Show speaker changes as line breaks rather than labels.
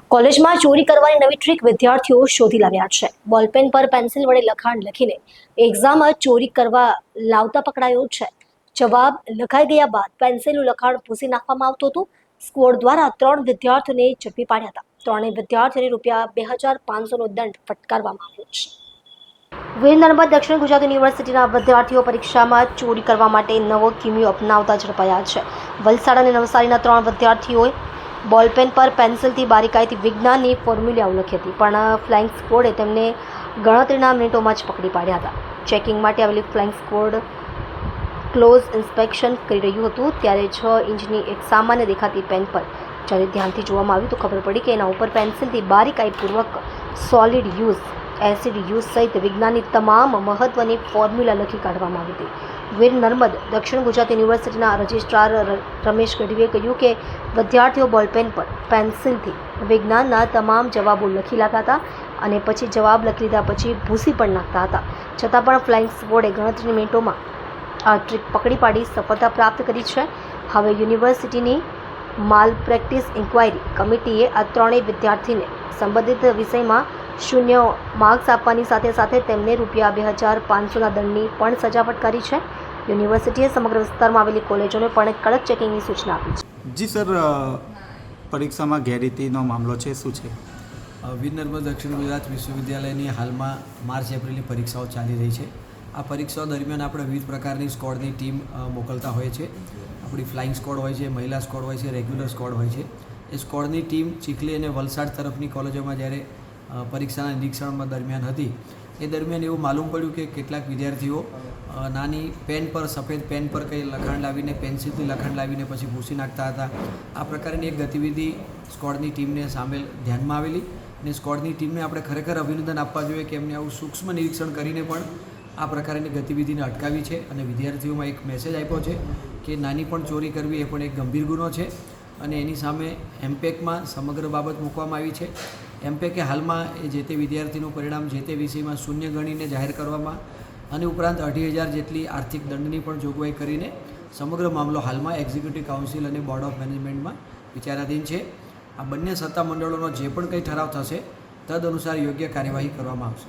કોલેજમાં ચોરી કરવાની નવી ટ્રીક વિદ્યાર્થીઓ શોધી લાવ્યા છે। બોલપેન પર પેન્સિલ વડે લખાણ લખીને એક્ઝામમાં ચોરી કરવા લાવતા પકડાયો છે। જવાબ લખાઈ ગયા બાદ પેન્સિલનું લખાણ ભૂંસી નાખવામાં આવતું હતું। સ્ક્વોડ દ્વારા 3 વિદ્યાર્થીઓને ઝડપી પાડ્યા હતા। ત્રણેય વિદ્યાર્થીઓને ₹2500નો દંડ ફટકારવામાં આવ્યો છે। વીર નર્મદ દક્ષિણ ગુજરાત યુનિવર્સિટીના વિદ્યાર્થીઓ પરીક્ષામાં ચોરી કરવા માટે નવો કિમિયો અપનાવતા ઝડપાયા છે। વલસાડ અને નવસારીના 3 વિદ્યાર્થીઓએ બોલપેન પર પેન્સિલથી બારીકાઈથી વિજ્ઞાનની ફોર્મ્યુલાઓ લખી હતી, પણ ફ્લાઇંગ સ્ક્વોડે તેમને ગણતરીના મિનિટોમાં જ પકડી પાડ્યા હતા। ચેકિંગ માટે આવેલી ફ્લાઇંગ સ્ક્વોડ ક્લોઝ ઇન્સ્પેક્શન કરી રહ્યું હતું, ત્યારે 6 ઇંચની એક સામાન્ય દેખાતી પેન પર જ્યારે ધ્યાનથી જોવામાં આવ્યું તો ખબર પડી કે એના ઉપર પેન્સિલથી બારીકાઈપૂર્વક સોલિડ યુઝ, એસિડ યુઝ સહિત વિજ્ઞાનની તમામ મહત્વની ફોર્મ્યુલા લખી કાઢવામાં આવી હતી। વીર નર્મદ દક્ષિણ ગુજરાત યુનિવર્સિટીના રજિસ્ટ્રાર રમેશ ગઢવીએ કહ્યું કે વિદ્યાર્થીઓ બોલપેન પર પેન્સિલથી વિજ્ઞાનના તમામ જવાબો લખી લાગતા હતા અને પછી જવાબ લખી લીધા પછી ભૂંસી પણ નાખતા હતા, છતાં પણ ફ્લાઇંગ સ્ક્વોડે ગણતરીની મિનિટોમાં આ ટ્રીક પકડી પાડી સફળતા પ્રાપ્ત કરી છે। હવે યુનિવર્સિટીની માલ પ્રેક્ટિસ ઇન્ક્વાયરી કમિટીએ આ ત્રણેય વિદ્યાર્થીને સંબંધિત વિષયમાં 0 માર્ક્સ આપવાની સાથે સાથે તેમને ₹2500ના દંડની પણ સજા ફટકારી છે। યુનિવર્સિટીએ સમગ્ર વિસ્તારમાં આવેલી કોલેજોને પણ કડક ચેકિંગની સૂચના આપી છે।
જી સર, પરીક્ષામાં ગેરરીતિનો મામલો છે, શું છે?
વીર નર્મદ દક્ષિણ ગુજરાત વિશ્વવિદ્યાલયની હાલમાં માર્ચ એપ્રિલની પરીક્ષાઓ ચાલી રહી છે। આ પરીક્ષાઓ દરમિયાન આપણે વિવિધ પ્રકારની સ્કોડની ટીમ મોકલતા હોઈએ છીએ। આપણી ફ્લાઇંગ સ્કોડ હોય છે, મહિલા સ્કોડ હોય છે, રેગ્યુલર સ્કોડ હોય છે। એ સ્કોડની ટીમ ચીખલી અને વલસાડ તરફની કોલેજોમાં જ્યારે પરીક્ષાના નિરીક્ષણમાં દરમિયાન હતી, એ દરમિયાન એવું માલુમ પડ્યું કે કેટલાક વિદ્યાર્થીઓ નાની પેન પર, સફેદ પેન પર કંઈ લખાણ લાવીને, પેન્સિલથી લખાણ લાવીને પછી ભૂંસી નાખતા હતા। આ પ્રકારની એક ગતિવિધિ સ્કોડની ટીમને સામેલ ધ્યાનમાં આવેલી અને સ્કોડની ટીમને આપણે ખરેખર અભિનંદન આપવા જોઈએ કે એમને આવું સૂક્ષ્મ નિરીક્ષણ કરીને પણ આ પ્રકારની ગતિવિધિને અટકાવી છે અને વિદ્યાર્થીઓમાં એક મેસેજ આપ્યો છે કે નાની પણ ચોરી કરવી એ પણ એક ગંભીર ગુનો છે અને એની સામે એમપેકમાં સમગ્ર બાબત મૂકવામાં આવી છે। એમપેકે હાલમાં એ જે તે વિદ્યાર્થીનું પરિણામ જે તે વિષયમાં 0 ગણીને જાહેર કરવામાં અને ઉપરાંત 2,500 જેટલી આર્થિક દંડની પણ જોગવાઈ કરીને સમગ્ર મામલો હાલમાં એક્ઝિક્યુટિવ કાઉન્સિલ અને બોર્ડ ઓફ મેનેજમેન્ટમાં વિચારાધીન છે। આ બંને સત્તામંડળોનો જે પણ કંઈ ઠરાવ થશે તદ અનુસાર યોગ્ય કાર્યવાહી કરવામાં આવશે।